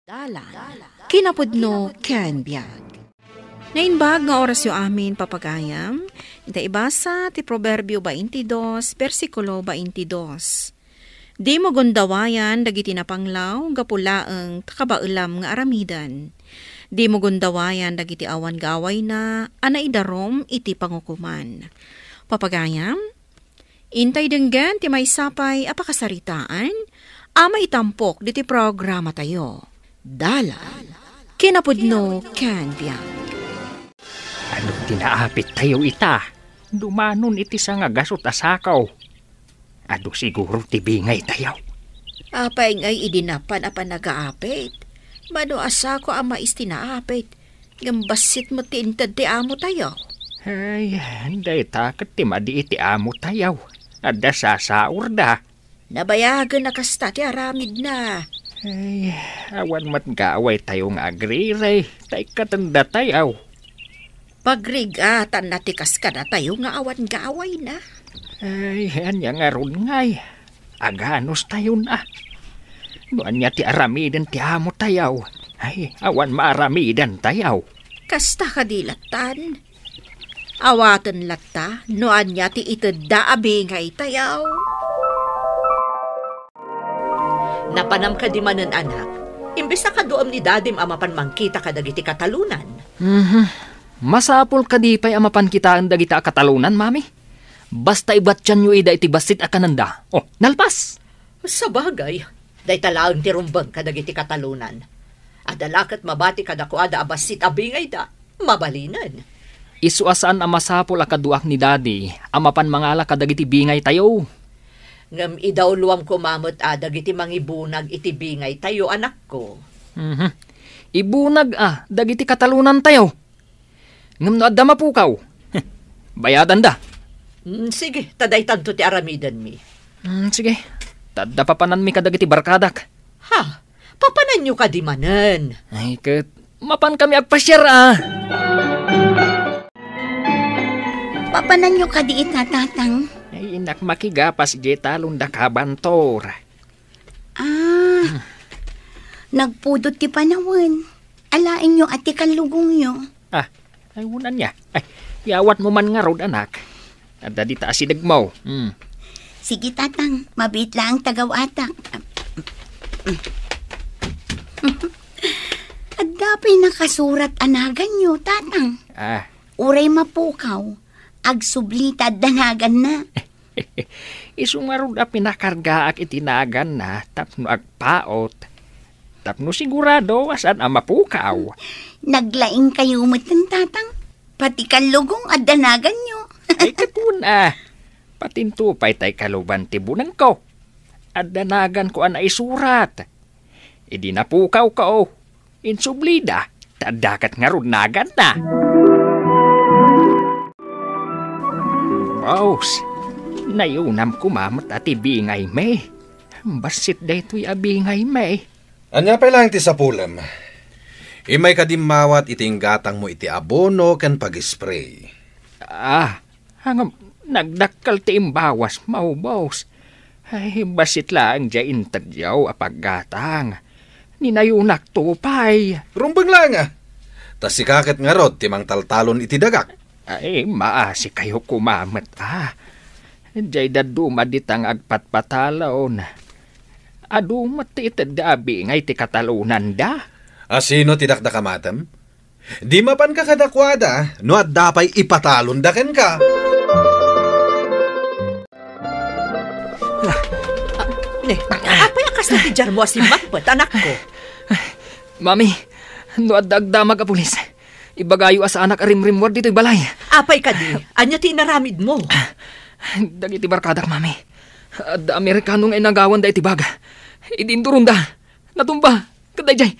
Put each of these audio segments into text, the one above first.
Dalan, kinapudno ken biag. Nainbag nga oras yo amin papagayam, ita ibasa ti Proverbio 22, versikulo 22. Di mo gundawayan dagiti napanglaw, gapulaeng takabailam nga aramidan. Di mo gundawayan dagiti awan gaway na, anaidarom iti pangukuman. Papagayam, intay denggan ti may sapay apakasaritaan, ama itampok diti programa tayo. Dalan, kinapudno ken biag. Ano tinaapit tayo ita? Dumanon iti sa nga gasot asakaw. Ado siguro tibingay tayo. Apay ngay idinapan apan nagaapit. Mano asako ama istinaapit. Gambasit mo tintad ti amo tayo. Ay, day takat ti madi iti amo tayo. Ada sasaur da. Nabayagan na kasta ti aramid na. Ay, awan mat gaway tayo nga agriray. Tay katanda tayo. Pagrigatan na tikas ka na tayo nga awan gaway na. Ay, anya nga ron ngay. Aganos tayo na. Noan niya ti aramidan ti amo tayo. Ay, awan maaramidan tayo. Kasta kadilatan. Awatan latta, noan niya ti itadda abingay tayo. Napanam ka di manan anak. Imbes na kadoam ni dadim amapan mangkita ka dagiti katalunan. Masapol kadipay amapan kita ang dagita katalunan, mami. Basta ibatyan nyo ida iti basit akananda. Oh, nalpas! Sa bagay, day talaang tirumbang ka dagiti katalunan. Adalakat mabati ka dako ada abasit abingay da, mabalinan. Isuasaan ang masapol akaduak ni daddy, amapan mangala kadagiti bingay tayo. Ngam idaw luwam kumamot dagiti mangibunag iti bingay tayo, anak ko. Ibunag dagiti katalunan tayo. Ngam no adda mapukaw. Bayadan da. Sige, taday tanto ti aramidan mi. Sige, tadda papanan mi kadagiti barkadak. Ha? Papanan nyo ka di manan. Ay, mapan kami agpasyar Papanan nyo ka di itatatang. Ay, inak makigapas di talon da kabantor. Nagpudot ti panawan. Alain nyo at ti kalugong nyo. Ay, unan niya. Ay, yawat mo man nga rod, anak. Ada di taasidag mo. Sige, tatang. Mabit lang tagawatak. At dapay nakasurat anagan nyo, tatang. Uray mapukaw. Agsublita danagan na. Isungarod a pinakargaak itinagan na tapno agpaot. Tapno sigurado asan ang mapukaw. Naglaing kayo matan, tatang. Pati kalugong at danagan nyo. Ay kapuna. Patintupay tay kaluban tibunang ko. At danagan ko ang naisurat. Idi napukaw ka Insublida. Tadakat nga runagan na. Boss, nayunam kumamot at ibingay me. Basit daytoy abingay me. Anya pa lang ti sapulam. Imay kadimawat iting gatang mo iti abono kan pag-spray. Hangam nagdakkel ti imbawas mau boss. Ay basit lang dya intadyaw apaggatang. Ninayunak tupay. Rumbang lang Tas si kaket nga rod timang taltalon iti dagak. Ay maasi kayo kumamat Diyay dadumaditang agpatpatalaon. Adumat ti itadabi ngay ti katalunan da. Sino tidakda kamatam? Di mapan ka kadakwada, no at dapay ipatalon daken ka. Apay akas na ti dyan mo si Makbat, anak ko. Mami, no at dagdamag a pulis. Ibagayo asa anak arimrimwar dito'y balay. Apay ka di, anya ti inaramid mo. Dagiti barkadak, mami. At Amerikano nga inagawan da iti baga. Idinturun da. Natumba. Kadayjay,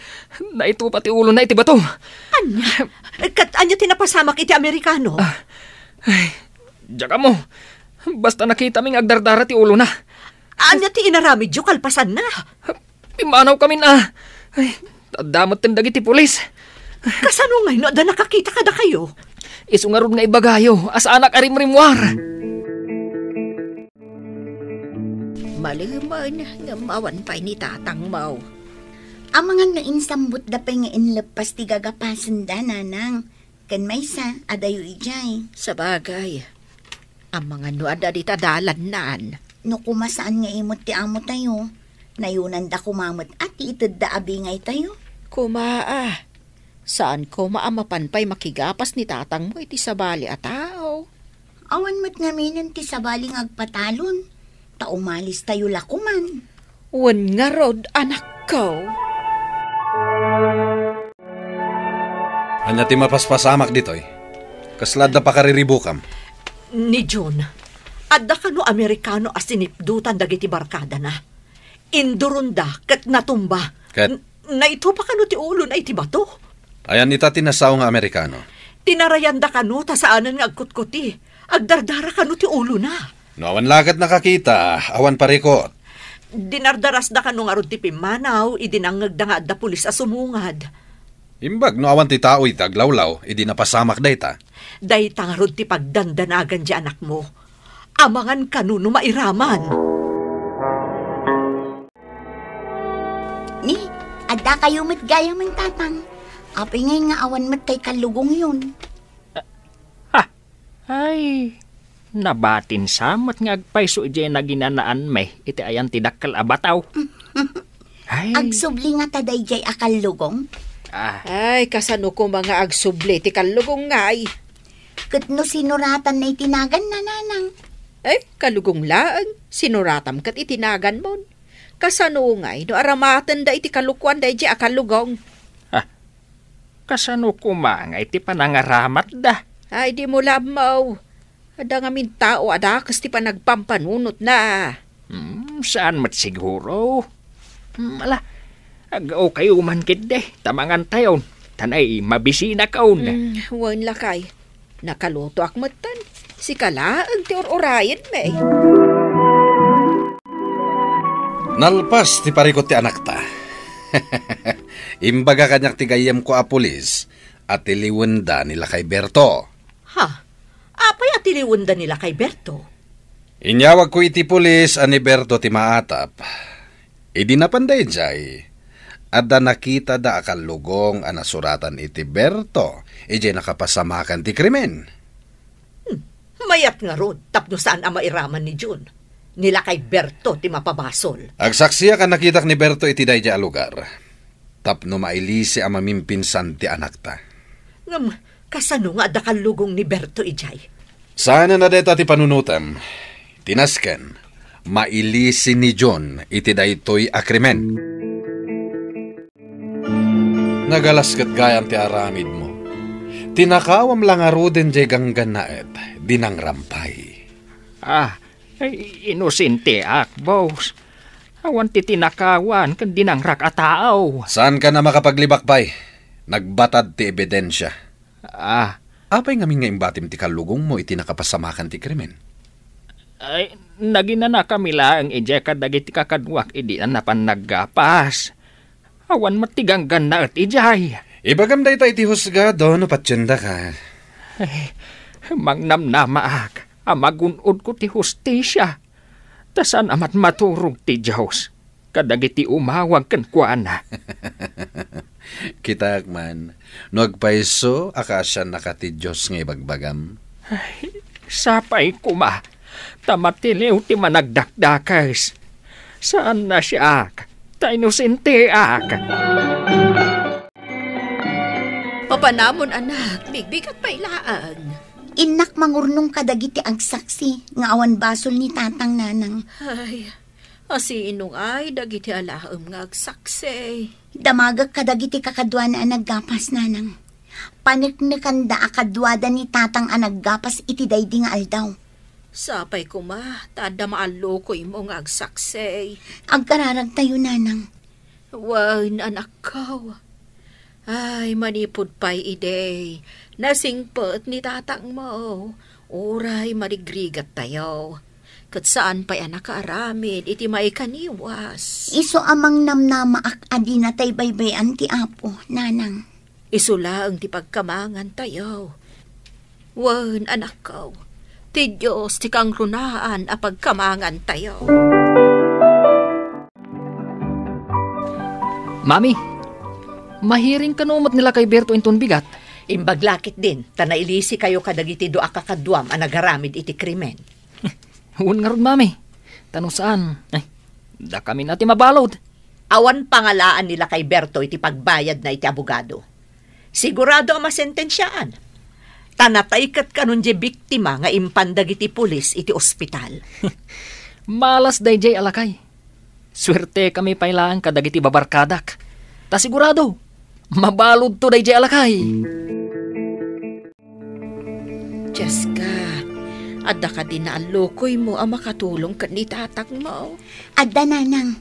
naito pati ulo na iti bato. Anya? Anya tinapasamak iti Amerikano? Diyaga mo. Basta nakita ming agdardara ti ulo na. Anya ti inaramid yu kalpasan na? Imanaw kami na. Tadamot tindag iti pulis. Kasano ngay no, da nakakita ka da kayo? Isungarod nga ibagayo, as anak arimrimwar. Maliman, ngamawan pa'y ni tatang mau. Amangan no insambot da pa nga inlepas ti gagapasan da, nanang. Kan may sa, adayo ijay. Sabagay, ang mga nuada di tadalan naan. No kumasaan nga imot ti amo tayo, nayunan da kumamot at itid da abingay tayo. Kumaa, saan ko maamapanpay makigapas ni tatang mo iti sabali a tao? Awan mo't ngaminan ti sabaling agpatalon, ta umalis tayo lakuman. Wan nga rod, anak ko. Anya ti mapaspasamak ditoy. Kaslad na pakariribukam. Ni John, adda ka no Amerikano asinipdutan dagiti barkada na. Indurunda kat natumba. Ket? Naito pa kano ti ulo na iti bato. Ayan ita tinasaw nga Amerikano. Tinarayanda kano ta saanan nga agkutkuti. Agdardara kano ti ulo na. No awan lagat nakakita, awan parikot. Dinardaras da kano nga rod ti Pimanaw, idinangag da nga adda pulis asumungad. Imbag no awan ti tao ita aglawlaw, idi napasamak da ita. Day tangarod ti pagdandanagan di anak mo. Amangan kano no mairaman. Ni, adda kayo mat gaya man tatang. Apay ngay nga awan mat kay kalugong yun. Ay, nabatin samot nga agpayso ije na ginanaan may iti ayan ti dakkal abataw. Ay. Agsubli nga taday jay akalugong. Ay, kasano ko mga agsubli ti kalugong ngay. Kat no sinuratan na itinagan na nanang. Ay, kalugong laang, sinuratam kat itinagan mon. Kasano ngay, no aramatan da iti kalukwan da iti akalugong. Kasano kumanga iti panangaramat da. Ay, di mo lamaw. Ada nga min tao, ada kas ti panagpampanunot na. Saan mat siguro? Ala, agaw kayo mankit de, tamangan tayon. Tanay, mabisina kaon. Wan lakay. Nakaluto akmatan. Si kala ang ti orayan may. Nalpas ti parikot ti anak ta. Imbaga kanyak ti gayem ko a pulis at iliwanda nila kay Berto. Ha? Apay at iliwanda nila kay Berto? Inyawag ko iti pulis ani Berto ti maatap. Idi napanday jay. Adda nakita da akalugong anasuratan iti Berto. Ije nakapasamakan ti krimen. Mayat nga rod, tapno saan ang mairaman ni Jun. Nila kay Berto ti mapabasol. Agsaksiya ka nakitak ni Berto iti dayja a lugar. Tapno mailisi ang mamimpinsan ti anak ta. Kasano nga da kalugong ni Berto ijay? Sana na deta ti panunutam. Tinasken, mailisi ni John iti daytoy a krimen. Nagalaskat gayam ti aramid mo. Tinakawam lang aruden jay ganggan naet, dinang rampay. Inosente ak, boss. Awan ti tinakawan kan dinang rak a tao. Saan ka na makapaglibakbay? Nagbatad ti ebidensya. Apay ngamin nga imbatim ti kalugong mo iti nakapasamakan ti krimen. Ay, nagina kami lang ije kadagiti kakadwak idi na napan naggapas. Awan matiganggan na at ijay. Ibagam da ita iti husgado no patsyenda ka. Ay, mangnamnamaak. Amagunod ko ti hustisya. Tasan amat maturog ti Diyos. Kadagiti umawag kan kuana. Kitak man, no agpaiso, akasya nakati Diyos nga ibagbagam. Ay, sapay kuma. Tamatiliw ti managdakdakas. Saan na siya ak? Ta inosente ak. Papanamon anak, bigbigat pa ilaan. Inak mangurnong kadagiti agsaksi nga awan basol ni tatang nanang. Ay, asinong ay dagiti alaam nga agsaksi. Damagag kadagiti kakadwa na anaggapas nanang. Paniknikanda akadwada ni tatang anaggapas iti daydi nga aldaw. Sapay ko ma, tada maalo ko imo nga agsaksi. Agkararag tayo nanang. Wan anak ko. Ay, manipod pa'y ide. Nasingpot ni tatang mo. Uray, marigrigat tayo. Kat saan pa'y anak kaaramid, iti may kaniwas. Iso amang namnamaak adi na tay baybayan ti apo, nanang. Isula ang ti pagkamangan tayo. Wan, anak ko. Ti Diyos, ti kang runaan a pagkamangan tayo. Mami, mahiring kanumot nila kay Berto inton bigat. Imbaglakit din, tanailisi kayo kadagiti doa kakadwam ang nagaramid iti krimen. Huwag nga ron, Mami. Tanong saan? Ay, da kami natin mabalod. Awan pangalaan nila kay Berto iti pagbayad na iti abogado. Sigurado ang masentensyaan. Tanatay kat kanon di biktima nga impandag iti pulis iti ospital. Malas day jay alakay. Swerte kami pailaan kadagiti babarkadak. Ta sigurado, mabalod to day jay alakay. Jessica, adda ka din na alokoy mo ang makatulong ka ni tatak mo. Adda nanang.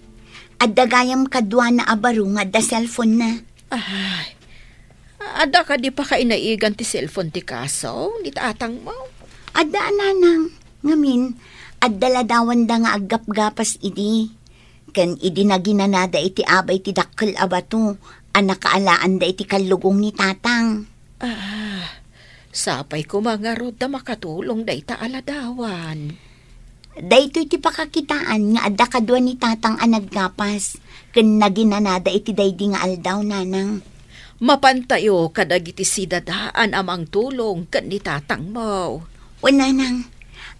Adda gayam kadwa na abaro nga da cellphone na. Ay, adda ka di pa ka inaigan ti cellphone ti kaso, ni tatang mo. Adda nanang. Ngamin, adda ladawan da nga agap-gapas idi. Ken idi na ginanada iti abay ti dakkel abato. Anak kaalaan da iti kalugong ni tatang. Sapay ko mga rod na makatulong da ita aladawan. Dayto iti pakakitaan nga adda kadwa ni tatang anaggapas. Ken naginanada iti daydi nga aldaw nanang. Mapantayo kadagiti sidadaan amang tulong kan ni tatang mo. O nanang,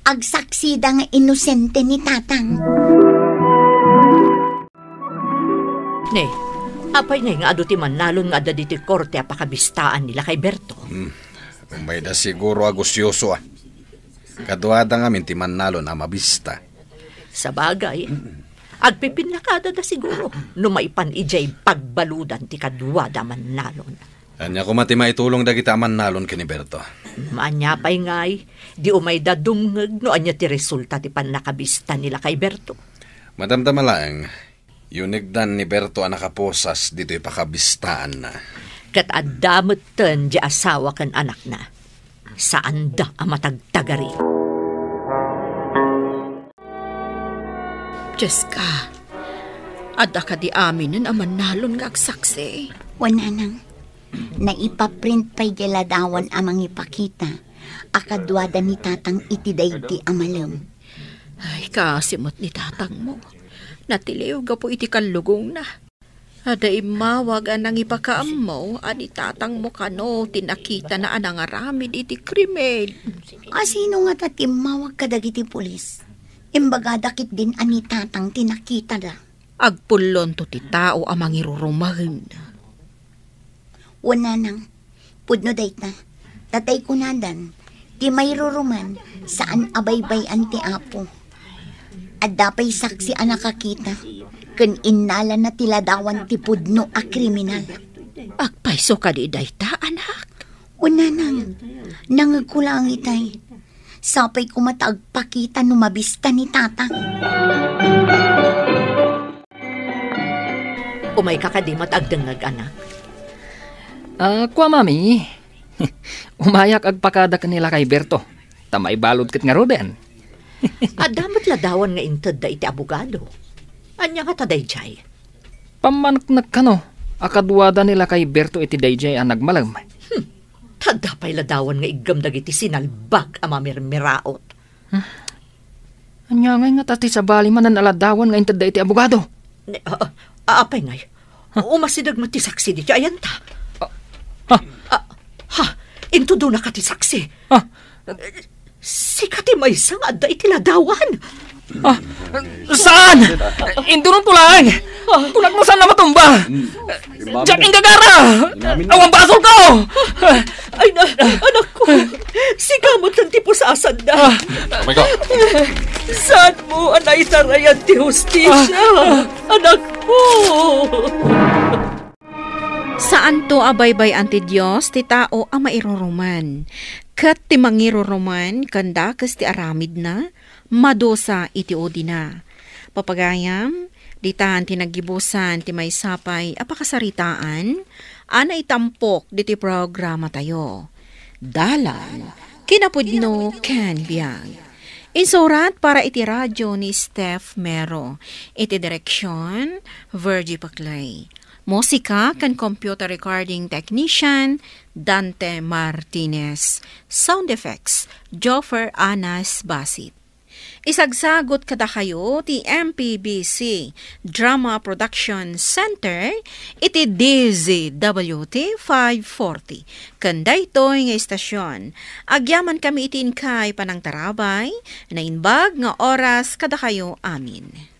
agsaksida nga inosente ni tatang. Ne, apay na nga ado ti manalon nga adda diti korte apakabistaan nila kay Berto. May da siguro agusyoso Kaduada nga minti manalo na mabista. Sa bagay, agpipinakada da siguro no maipan ijay pagbaludan ti kaduada manalon. Anya ko mati maitulong da kita manalon kini Berto. Anya pa'y ngay, di umay da dumngeg no anya ti resulta ti panakabista nila kay Berto. Madamdama lang, yunigdan ni Berto ang nakaposas dito'y pakabistaan na. Kat addamutan di asawa kan anak na. Saan da ang matagtagari? Jessica, adda ka di aminin ang manalon nga agsaksi. Wananang, naipaprint pa'y geladawan amang ipakita. Akadwada ni tatang iti daydi amalam. Ay, kasimot ni tatang mo. Natiliw ga po iti kalugong na. Ada imawag anang ipakaam mo, ani tatang mo kano, tinakita na anang aramid iti krimen. Sino nga tatimawag kadagiti pulis? Imbaga dakit din ani tatang tinakita da. Agpulon to ti tao amang irurumahin. Wana nang, pudno dayta, tatay kunadan, ti may ruruman, saan abaybay ti apo. At dapay saksi ang nakakita, ken innala na tiladawan ti pudno a kriminal. Agpaiso ka di dayta, anak. Wana nang, nangagkulang itay, sapay kumatagpakita no mabista ni tatang. Umay kakadimat agdengag anak. Kwa mami, umayak agpakada kanila kay Berto. Tamay balod kat nga roden. Damat ladawan nga inted da iti abogado. Anya nga ta dayjay. Pamanaknak kano, akadwada nila kay Berto iti dayjay ang nagmalam. Tada pa'y ladawan nga igamdag iti sinalbag ang mamirmiraot. Anya nga tati sa bali manan aladawan nga inted da iti abogado. Apay ngay, umasidag mo ti saksi di ayan ta. Into doon na ka ti saksi. Si kati may isang adda iti ladawan. Saan? Indurong tulang! Tulag mo saan na matumba! Jack Ingagara! Awang basol ko! Ay na, anak ko! Sigamot lang ti po sa asanda. Saan mo anay tarayan ti hustisya? Anak ko! Saan to abaybay anti Diyos, ti tao ang mairuruman. Kat ti mangiruruman, kandakas ti aramid na, madosa iti odi na. Papagayam, ditahan ti nagibusan ti may sapay apakasaritaan, ana itampok diti programa tayo. Dalan, kinapudno Ken Biag. Insurat para iti radyo ni Steph Mero. Iti direksyon, Virgie Paclay. Musika kan computer recording technician, Dante Martinez. Sound effects, Joffer Anas Basit. Isagsagot kada kayo ti MPBC Drama Production Center iti DZWT 540. Kanday ito'y nga istasyon. Agyaman kami itin kay panang tarabay na inbag nga oras kada kayo amin.